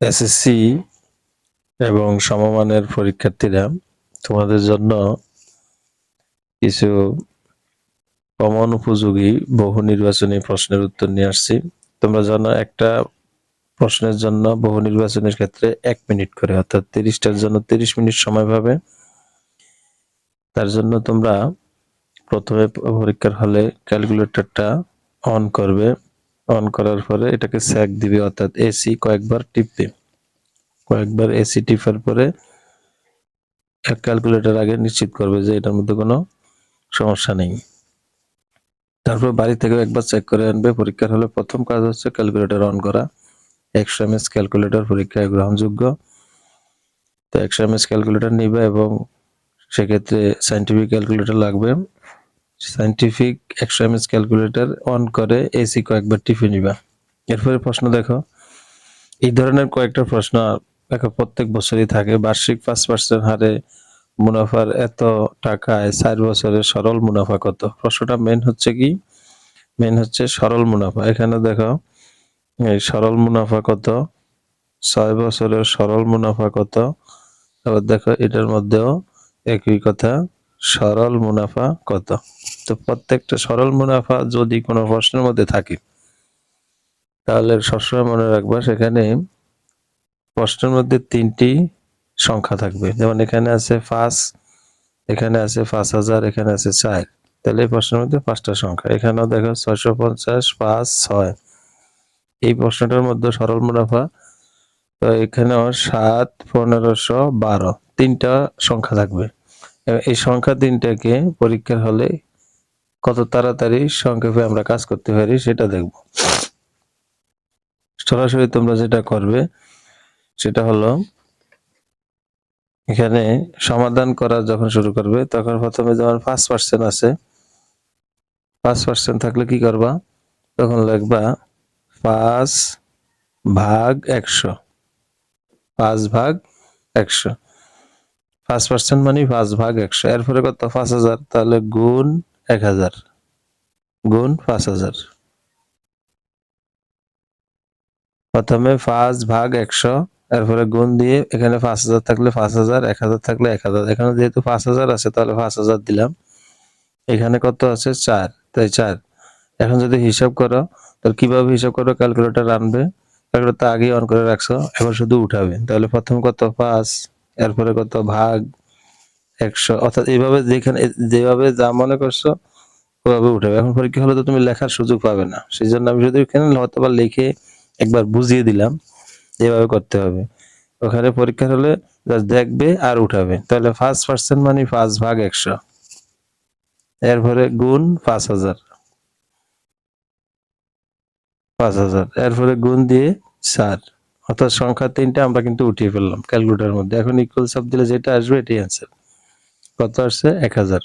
SSC এবং সমমানের পরীক্ষার্থীরা তোমাদের জন্য কিছু কমন উপযোগী বহু নির্বাচনী প্রশ্নের উত্তর নিয়ে আসছি। তোমরা জানো একটা প্রশ্নের জন্য বহু নির্বাচনের ক্ষেত্রে 1 মিনিট করে, অর্থাৎ 30টার জন্য 30 মিনিট সময় পাবে। তার জন্য তোমরা প্রথমে পরীক্ষার হলে ক্যালকুলেটরটা অন করবে। অন করার পরে এটাকে স্যাক দিবে, অর্থাৎ এসি কয়েকবার টিপবে। কয়েকবার এসি টিপার পরে ক্যালকুলেটর আগে নিশ্চিত করবে যে এটার মধ্যে কোনো সমস্যা নেই। তারপর বাড়ি থেকে একবার চেক করে আনবে। পরীক্ষার হলে প্রথম কাজ হচ্ছে ক্যালকুলেটর অন করা। 100 mS ক্যালকুলেটর পরীক্ষায় গ্রহণযোগ্য। তো 100 mS ক্যালকুলেটর নিবে এবং সেক্ষেত্রে সায়েন্টিফিক ক্যালকুলেটর লাগবে। সায়েন্টিফিক 100 mS ক্যালকুলেটর অন করে এসি কয়েকবার টিপে নিবা। এরপরে প্রশ্ন দেখো। এই ধরনের কয়েকটা প্রশ্ন দেখো প্রত্যেক বছরই থাকে। বার্ষিক 5% হারে মুনাফার এত টাকায় 4 বছরের সরল মুনাফা কত? প্রশ্নটা মেন হচ্ছে কি? মেন হচ্ছে সরল মুনাফা। এখানে দেখো এই সরল মুনাফা কত, 6 বছরের সরল মুনাফা কত। আবার দেখো এটার মধ্যেও একই কথা, সরল মুনাফা কত। তো প্রত্যেকটা সরল মুনাফা যদি কোনো প্রশ্নের মধ্যে থাকে তাহলে সবসময় মনে রাখবা সেখানে প্রশ্নের মধ্যে 3টি সংখ্যা থাকবে। যেমন এখানে আছে 5, এখানে আছে 5000, এখানে আছে 4। তাহলে এই প্রশ্নের মধ্যে 5টা সংখ্যা। এখানেও দেখো 650, 5, 6। এই প্রশ্নটার মধ্যে সরল মুনাফা, তো এখানেও 7, 1512 3টা সংখ্যা থাকবে। এই সংখ্যা 3টাকে পরীক্ষার হলে কত তাড়াতাড়ি সংক্ষেপে আমরা কাজ করতে পারি সেটা দেখব। সরাসরি তোমরা যেটা করবে সেটা হলো এখানে সমাধান করা যখন শুরু করবে তখন প্রথমে যেমন 5% আছে, 5% থাকলে কি করবা? তখন লিখবা 5 ভাগ 100, 5 ভাগ 100। 5% মানে 5 ভাগ 100। এরপরে কত? 5000, তাহলে গুণ 1000, গুণ 5000। প্রথমে 5 ভাগ 100, এরপরে গুণ দিয়ে এখানে 5000 থাকলে 5000, 1000 থাকলে 1000। এখানে যেহেতু 5000 আছে তাহলে 5000 দিলাম। এখানে কত আছে? 4, তাই 4। এখন যদি হিসাব করো তাহলে কিভাবে হিসাব করো? ক্যালকুলেটর আনবে, ক্যালকুলেটর আগে অন করে রাখছো, এখন শুধু উঠাবে। তাহলে প্রথম কত? 5, এরপরে কত? ভাগ 100, অর্থাৎ এইভাবে যেভাবে যা মনে করছো ওভাবে উঠাবে। এখন পরীক্ষা হলে তো তুমি লেখার সুযোগ পাবে না, সেই জন্য আমি শুধু এখানে হয়তোবা লিখে একবার বুঝিয়ে দিলাম এভাবে করতে হবে। ওখানে পরীক্ষা হলে জাস্ট দেখবে আর উঠাবে। তাহলে 5% মানে 5 ভাগ 100, এরপরে গুণ 5000, 5000, এরপরে গুণ দিয়ে 4। অর্থাৎ সংখ্যা 3টা আমরা কিন্তু উঠিয়ে ফেললাম ক্যালকুলেটরের মধ্যে। এখন ইকুয়াল চাপ দিলে যেটা আসবে এটাই অ্যান্সার। কত আসছে? 1000।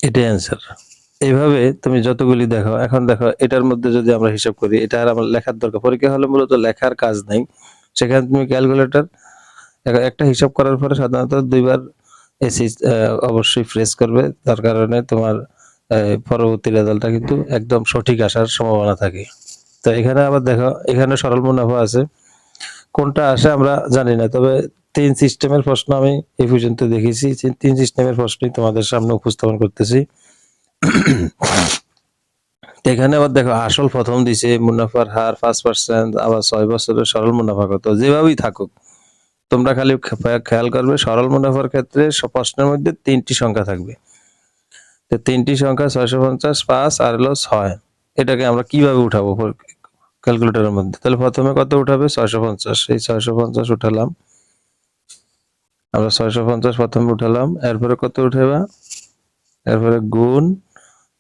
এটাই অ্যান্সার। এইভাবে তুমি যতগুলি দেখো। এখন দেখো এটার মধ্যে যদি আমরা হিসাব করি, এটা আর আমার লেখার দরকার। পরীক্ষা হলে মূলত লেখার কাজ নাই, সেখানে তুমি ক্যালকুলেটর একটা হিসাব করার পরে সাধারণত 2বার এসি অবশ্যই প্রেস করবে। তার কারণে তোমার পরবর্তী রেজাল্টটা কিন্তু একদম সঠিক আসার সম্ভাবনা থাকে। তো এখানে আবার দেখো এখানে সরল মুনাফা আছে, কোনটা আসে আমরা জানি না, তবে 3 সিস্টেমের প্রশ্ন আমি এই পর্যন্ত দেখেছি। 3 সিস্টেমের প্রশ্নই তোমাদের সামনে উপস্থাপন করতেছি। এখানে আবার দেখো আসল প্রথম দিছে, মুনাফার হার 5%, আবার 6 বছরের সরল মুনাফা কত। যেভাবেই থাকুক তোমরা খালি খেয়াল করবে সরল মুনাফার ক্ষেত্রে প্রশ্নের মধ্যে 3টি সংখ্যা থাকবে। তো 3টি সংখ্যা 650, 5 আর হলো 6। এটাকে আমরা কিভাবে উঠাবো ক্যালকুলেটরের মধ্যে? তাহলে প্রথমে কত উঠাবে? 650। এই 650 উঠালাম, আমরা 650 প্রথমে উঠালাম। এরপরে কত উঠাবা? এরপরে গুণ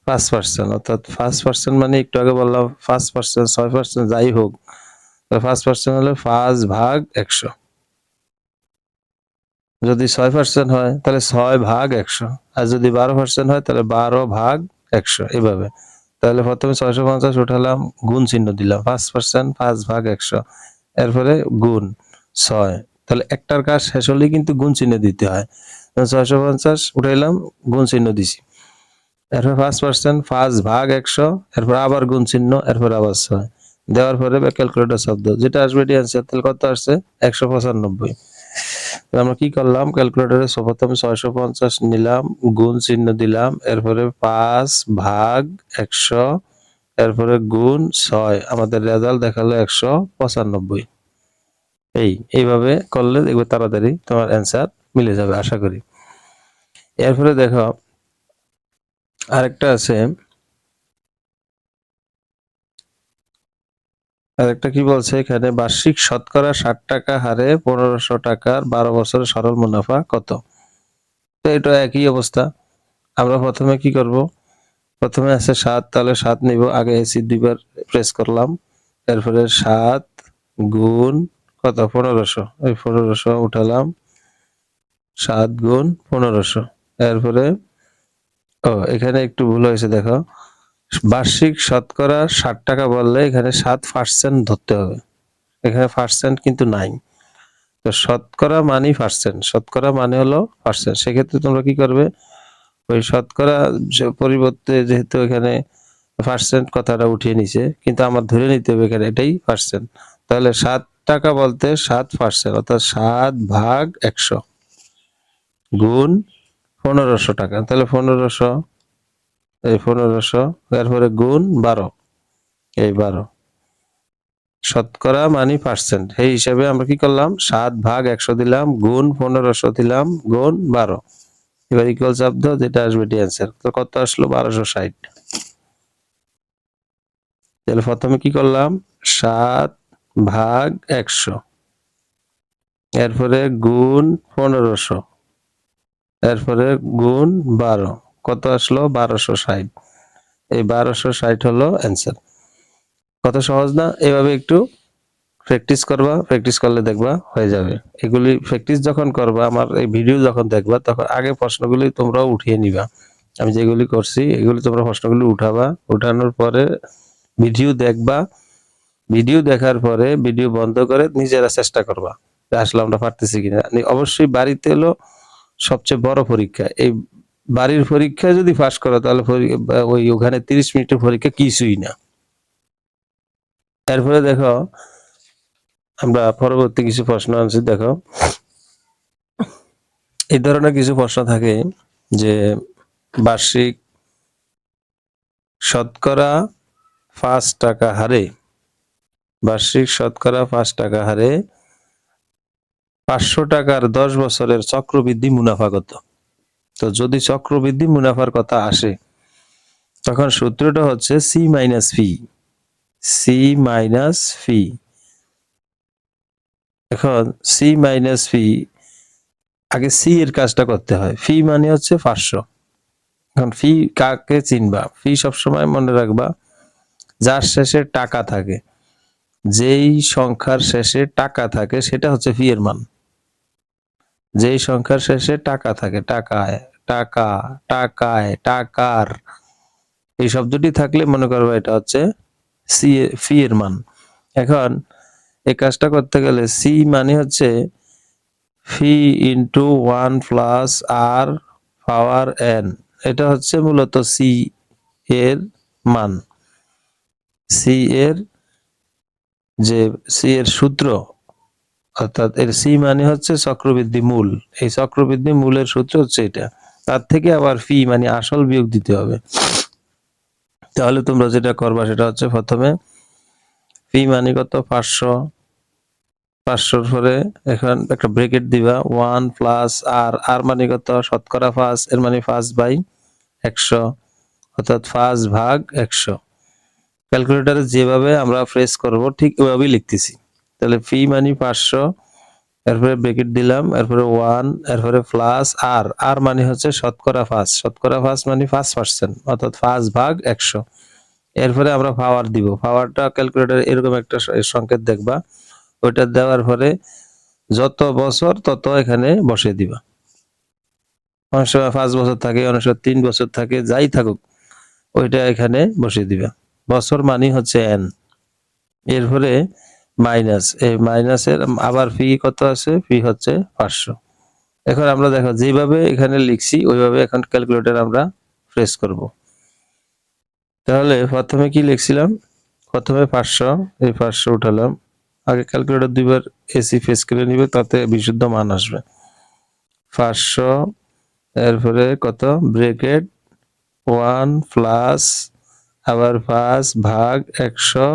5%, অর্থাৎ 5% মানে একটু আগে বললাম 5%, 6% যাই হোক, 5% হলে 5 ভাগ 100। যদি 6% হয় তাহলে 6 ভাগ 100, আর যদি 12% হয় তাহলে 12 ভাগ 100। এইভাবে। তাহলে প্রথমে 650 উঠালাম, গুণ চিহ্ন দিলাম, 5%, 5 ভাগ 100, এরপরে গুণ 6। তাহলে একটার কাজ শেষ হলেই কিন্তু গুণ চিহ্ন দিতে হয়। 650 উঠাইলাম, গুণ চিহ্ন দিছি, এরপর 5%, 5 ভাগ 100, এরপর আবার গুণ চিহ্ন, এরপর আবার 6। দেওয়ার পরে ক্যালকুলেটর শব্দ যেটা আসবে এটি অ্যান্সার। তাহলে কত আসছে 195। আমরা কি করলাম, ক্যালকুলেটরে প্রথমে 650 নিলাম, গুণ চিহ্ন দিলাম, এরপরে 5 ভাগ 100, এরপরে গুণ 6, আমাদের রেজাল্ট দেখালো 195। এইভাবে করলে দেখবে তাড়াতাড়ি তোমার অ্যান্সার মিলে যাবে আশা করি। এরপরে দেখো আরেকটা আছে, আরেকটা কি বলছে এখানে, বার্ষিক শতকরা 60 টাকা হারে 1500 টাকার 12 বছরের সরল মুনাফা কত। তো এটা একই অবস্থা। আমরা প্রথমে কি করব, প্রথমে আছে 7, তাহলে 7 নিব, আগে এসি দুইবার প্রেস করলাম, এরপরে 7 গুণ কত 1500, এই 1500 উঠালাম, 7 গুণ 1500, এরপরে এখানে একটু ভুল হয়েছে দেখো, বার্ষিক শতকরা 60 টাকা বললে এখানে 7% ধরতে হবে, এখানে পার্সেন্ট কিন্তু নাই। তো শতকরা মানেই পার্সেন্ট, শতকরা মানে হলো পার্সেন্ট। সেক্ষেত্রে তোমরা কি করবে, ওই শতকরা পরিবর্তে যেহেতু এখানে পার্সেন্ট কথাটা উঠিয়ে নিছে, কিন্তু আমার ধরে নিতে হবে এখানে এটাই পার্সেন্ট। তাহলে 7 টাকা বলতে 7%, অর্থাৎ 7 ভাগ 100 গুণ 1500 টাকা, তাহলে 1500, এই 1500, এরপরে গুণ 12, এই 12, শতকরা মানে পার্সেন্ট। এই হিসাবে আমরা কি করলাম, 7 ভাগ 100 দিলাম, গুণ 1500 দিলাম, গুণ 12, এবার ইকুয়াল চাপ দাও, যেটা আসবে এটি অ্যান্সার। তো কত আসলো 1260। তাহলে প্রথমে কি করলাম, 7 ভাগ 100, এরপরে গুণ 1500, এরপরে গুণ 12, কত আসলো 1260। এই 1260 হলো অ্যান্সার। কত সহজ না? এভাবে একটু প্র্যাকটিস করবা, প্র্যাকটিস করলে দেখবা হয়ে যাবে। এগুলি প্র্যাকটিস যখন করবা, আমার এই ভিডিও যখন দেখবা, তখন আগে প্রশ্নগুলি তোমরাও উঠিয়ে নিবা। আমি যেগুলি করছি এগুলি তোমরা প্রশ্নগুলি উঠাবা, উঠানোর পরে ভিডিও দেখবা, ভিডিও দেখার পরে ভিডিও বন্ধ করে নিজেরা চেষ্টা করবা আসলে আমরা পারতেছি কিনা। অবশ্যই বাড়িতে হলো সবচেয়ে বড় পরীক্ষা, এই বাড়ির পরীক্ষা যদি পাস করো তাহলে ওই ওখানে 30 মিনিটের পরীক্ষা কিছুই না। এরপরে দেখো আমরা পরবর্তী কিছু প্রশ্ন আনছি। দেখো এই ধরনের কিছু প্রশ্ন থাকে যে বার্ষিক শতকরা 5 টাকা হারে, বার্ষিক শতকরা 5 টাকা হারে 500 টাকার 10 বছরের চক্রবৃদ্ধি মুনাফা কত। তো যদি চক্রবৃদ্ধি মুনাফার কথা আসে, তখন সূত্রটা হচ্ছে সি মাইনাস ফি, সি মাইনাস ফি। এখন সি মাইনাস ফি, আগে সি এর কাজটা করতে হয়। ফি মানে হচ্ছে 500। এখন ফি কাকে চিনবা, ফি সবসময় মনে রাখবা যার শেষে টাকা থাকে, যেই সংখ্যার শেষে টাকা থাকে সেটা হচ্ছে ফি এর মান। যেই সংখ্যার শেষে টাকা থাকে, টাকায়, টাকা, টাকায়, টাকার, এই শব্দটি থাকলে মনে করবা এটা হচ্ছে সি ফি এর মান। এখন এই কাজটা করতে গেলে সি মানে হচ্ছে ফি ইন্টু 1 প্লাস আর পাওয়ার এন, এটা হচ্ছে মূলত সি এর মান। সি এর যে সি এর সূত্র, অর্থাৎ এর সি মানে হচ্ছে চক্রবৃদ্ধি মূল, এই চক্রবৃদ্ধি মূলের সূত্র হচ্ছে এটা। তার থেকে আবার ফি মানে আসল বিয়োগ দিতে হবে। তাহলে তোমরা যেটা করবা সেটা হচ্ছে প্রথমে ফি মানে কত 500, 500 পরে এখন একটা ব্র্যাকেট দিবা, 1 প্লাস আর, আর মানে কত শতকরা 5, এর মানে 5/100, অর্থাৎ 5 ভাগ 100। ক্যালকুলেটরে যেভাবে আমরা প্রেস করব ঠিক ওইভাবেই লিখতেছি। তাহলে ফি মানে 500, এরপরে ব্র্যাকেট দিলাম, এরপরে 1, এরপরে প্লাস আর, আর মানে হচ্ছে শতকরা 5, শতকরা 5 মানে 5%, অর্থাৎ 5 ভাগ 100। এরপরে আমরা পাওয়ার দিব, পাওয়ারটা ক্যালকুলেটরে এরকম একটা সংকেত দেখবা, ওইটা দেওয়ার পরে যত বছর তত এখানে বসিয়ে দিবা। অনেক সময় 5 বছর থাকে, অনেক সময় 3 বছর থাকে, যাই থাকুক ওইটা এখানে বসিয়ে দিবা। বছর মানে হচ্ছে এন, এরপরে মাইনাস, এই মাইনাসের আবার ফি কত আছে, ফি হচ্ছে 500। এখন আমরা দেখো যেভাবে এখানে লিখছি ওইভাবে এখন ক্যালকুলেটর আমরা প্রেস করব। তাহলে প্রথমে কি লিখছিলাম, প্রথমে 500, এই 500 উঠালাম। আগে ক্যালকুলেটর দুইবার এসি ফেস করে নিবে, তাতে বিশুদ্ধ মান আসবে। 500 এরপরে কত ব্রেকেট 1 প্লাস আবার 5 ভাগ 100,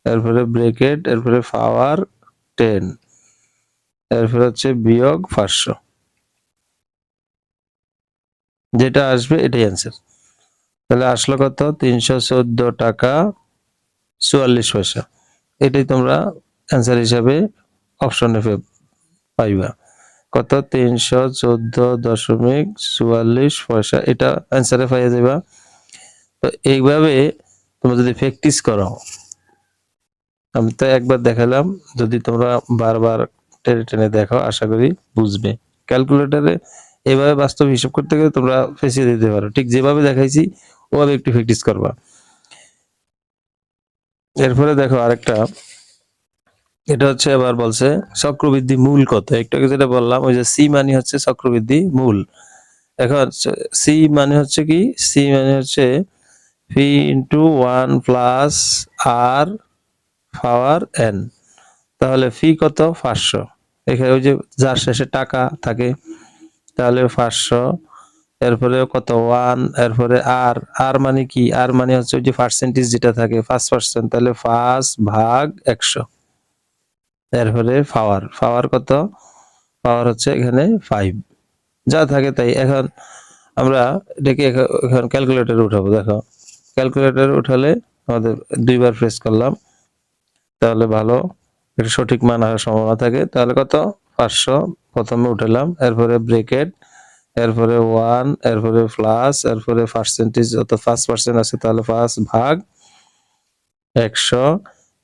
এরপরে ব্রেকেট, এরপরে পাওয়ার 10, এরপরে হচ্ছে বিয়োগ 500, যেটা আসবে এটাই অ্যান্সার। তাহলে আসলো কত 314 টাকা 44 পয়সা। এটাই তোমরা অ্যান্সার হিসাবে অপশনে পাইবা। কত 314.44 পয়সা, এটা অ্যান্সারে পাইয়া যাবা। তো এইভাবে তোমরা যদি প্র্যাকটিস করো, আমি তো একবার দেখালাম, যদি তোমরা বারবার টেনে টেনে দেখো আশা করি বুঝবে। ক্যালকুলেটরে এভাবে বাস্তব হিসাব করতে গেলে তোমরা ফেঁসিয়ে দিতে পারো, ঠিক যেভাবে দেখাইছি ওভাবে একটু প্র্যাকটিস করবা। এরপরে দেখো আরেকটা, এটা হচ্ছে আবার বলছে চক্রবৃদ্ধি মূল কত। একটু আগে যেটা বললাম, ওই যে সি মানে হচ্ছে চক্রবৃদ্ধি মূল। এখন সি মানে হচ্ছে কি, সি মানে হচ্ছে পি ইন্টু 1 প্লাস আর পাওয়ার এন। তাহলে ফি কত 500, এখানে ওই যে যার শেষে টাকা থাকে, তাহলে 500, এরপরে কত 1, এরপরে আর, আর মানে কি, আর মানে হচ্ছে ওই যে পার্সেন্টেজ যেটা থাকে 5%, তাহলে 5 ভাগ 100, এরপরে পাওয়ার, পাওয়ার কত, পাওয়ার হচ্ছে এখানে 5, যা থাকে তাই। এখন আমরা এটাকে এখন ক্যালকুলেটরে উঠাবো। দেখো ক্যালকুলেটরে উঠালে আমাদের দুইবার প্রেস করলাম, তাহলে ভালো এটা সঠিক মান আসার সম্ভাবনা থাকে। তাহলে কত 500 প্রথমে উঠালাম, এরপরে ব্রেকেট, এরপরে 1, এরপরে প্লাস, এরপরে পার্সেন্টেজ অত 5% আছে, তাহলে 5 ভাগ 100,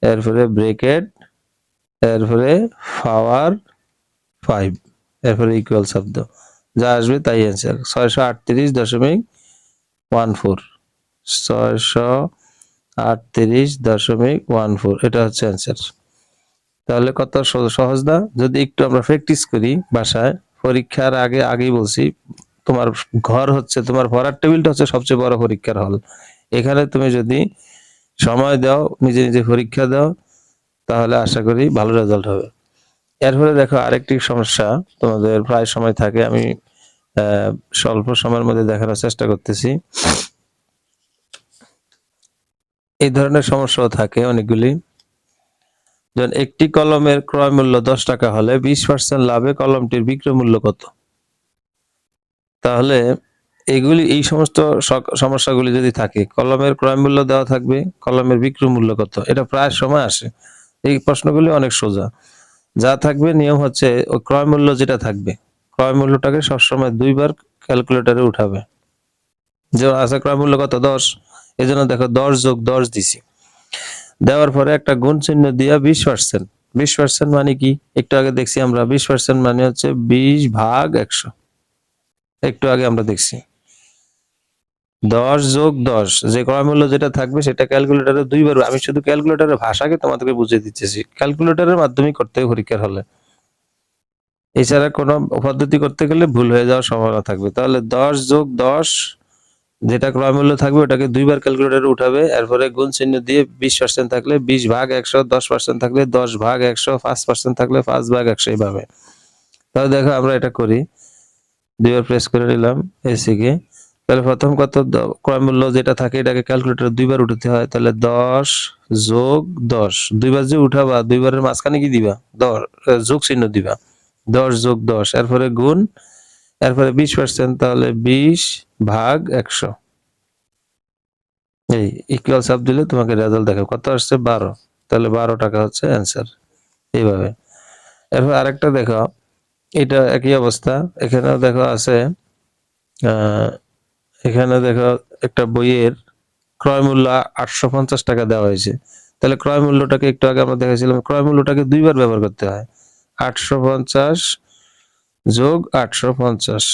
এরপরে ব্রেকেট, এরপরে পাওয়ার 5, এরপরে ইকুয়াল শব্দ, যা আসবে তাই অ্যান্সার। 638.14, 638.14, এটা হচ্ছে অ্যান্সার। তাহলে কত সহজ না? যদি একটু আমরা প্র্যাকটিস করি বাসায়, পরীক্ষার আগে, আগেই বলছি, তোমার ঘর হচ্ছে, তোমার পড়ার টেবিলটা হচ্ছে সবচেয়ে বড় পরীক্ষার হল। এখানে তুমি যদি সময় দাও, নিজে নিজে পরীক্ষা দাও, তাহলে আশা করি ভালো রেজাল্ট হবে। এরপরে দেখো আরেকটি সমস্যা তোমাদের প্রায় সময় থাকে, আমি স্বল্প সময়ের মধ্যে দেখানোর চেষ্টা করতেছি। এই ধরনের সমস্যাও থাকে অনেকগুলি। যেমন একটি কলমের ক্রয় মূল্য 10 টাকা হলে 20% লাভে কলমটির বিক্রয় মূল্য কত? তাহলে এই সমস্ত সমস্যাগুলি যদি থাকে, কলমের ক্রয় মূল্য দেওয়া থাকবে, কলমের বিক্রয় মূল্য কত, এটা প্রায় সময় আসে। এই প্রশ্নগুলি অনেক সোজা। যা থাকবে নিয়ম হচ্ছে, ওই ক্রয় মূল্য যেটা থাকবে, ক্রয় মূল্যটাকে সবসময় দুইবার ক্যালকুলেটরে উঠাবে। যেমন আছে ক্রয় মূল্য কত 10, এই জন্য দেখো 10 যোগ 10 দিছি, দেওয়ার পরে একটা গুণ চিহ্ন দিয়া 20%, 20% মানে কি, একটু আগে দেখছি আমরা, 20% মানে হচ্ছে 20 ভাগ 100, একটু আগে আমরা দেখছি। 10 যোগ 10, যে ক্রয় মূল্য যেটা থাকবে সেটা ক্যালকুলেটরে দুইবার, আমি শুধু ক্যালকুলেটরের ভাষাকে তোমাদেরকে বুঝিয়ে দিতেছি, ক্যালকুলেটরের মাধ্যমে করতে হবে পরীক্ষার হলে, এছাড়া কোনো পদ্ধতি করতে গেলে ভুল হয়ে যাওয়ার সম্ভাবনা থাকবে। তাহলে 10 যোগ 10, যেটা ক্রয় মূল্য থাকবে ওটাকে দুইবার ক্যালকুলেটরে উঠাবে, এরপরে গুণ চিহ্ন দিয়ে 20% থাকলে 20 ভাগ 100, 10% থাকলে 10 ভাগ 100, 5% থাকলে 5 ভাগ 100, এইভাবে। তাহলে দেখো আমরা এটা করি, দুইবার প্রেস করে নিলাম এসি কে। তাহলে প্রথম কত, ক্রয় মূল্য যেটা থাকে এটাকে ক্যালকুলেটরে দুইবার উঠাতে হয়, তাহলে 10 যোগ 10, দুইবার যে উঠাবা, দুইবারের মাঝখানে কি দিবা, যোগ চিহ্ন দিবা, 10 যোগ 10, এরপরে গুণ, এরপরে 20%, তাহলে 20 ভাগ 100, এই ইকুয়াল চাপ দিলে তোমাকে রেজাল্ট দেখাবে কত আসছে 12, তাহলে 12 টাকা হচ্ছে অ্যান্সার। এইভাবে। এরপর আরেকটা দেখো, এটা একই অবস্থা, এখানেও দেখো আছে, এখানে দেখো একটা বইয়ের ক্রয় মূল্য 850 টাকা দেওয়া হয়েছে। তাহলে ক্রয় মূল্যটাকে একটু আগে আমরা দেখেছিলাম, ক্রয় মূল্যটাকে দুইবার ব্যবহার করতে হয়, 850 যোগ 850,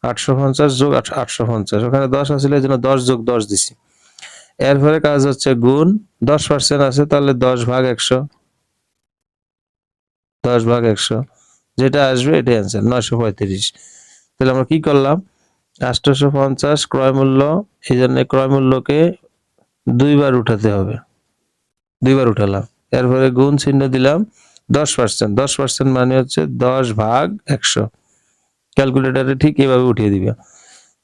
850 যোগ 850, ওখানে 10 আছিল এই জন্য 10 যোগ 10 দিছি। এরপরে কাজ হচ্ছে গুণ, 10% আছে, তাহলে 10 ভাগ 100, 10 ভাগ 100, যেটা আসবে এটাই অ্যান্সার, 935। তাহলে আমরা কি করলাম, 850 ক্রয় মূল্য, এই জন্য ক্রয় মূল্যকে দুইবার উঠাতে হবে, দুইবার উঠালাম, এরপরে গুণ চিহ্ন দিলাম 10%, 10% মানে হচ্ছে 10/100। ক্যালকুলেটরে ঠিক এভাবে উঠিয়ে দিবে।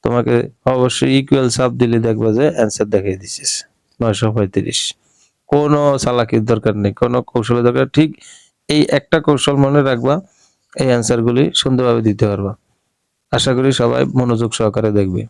তোমাকে অবশ্যই ইকুয়াল চাপ দিলে দেখবা যে অ্যান্সার দেখিয়ে দিছিস 935। কোনো চালাকির দরকার নেই, কোনো কৌশলের দরকার, ঠিক এই একটা কৌশল মনে রাখবা, এই অ্যান্সার গুলি সুন্দরভাবে দিতে পারবা। আশা করি সবাই মনোযোগ সহকারে দেখবে।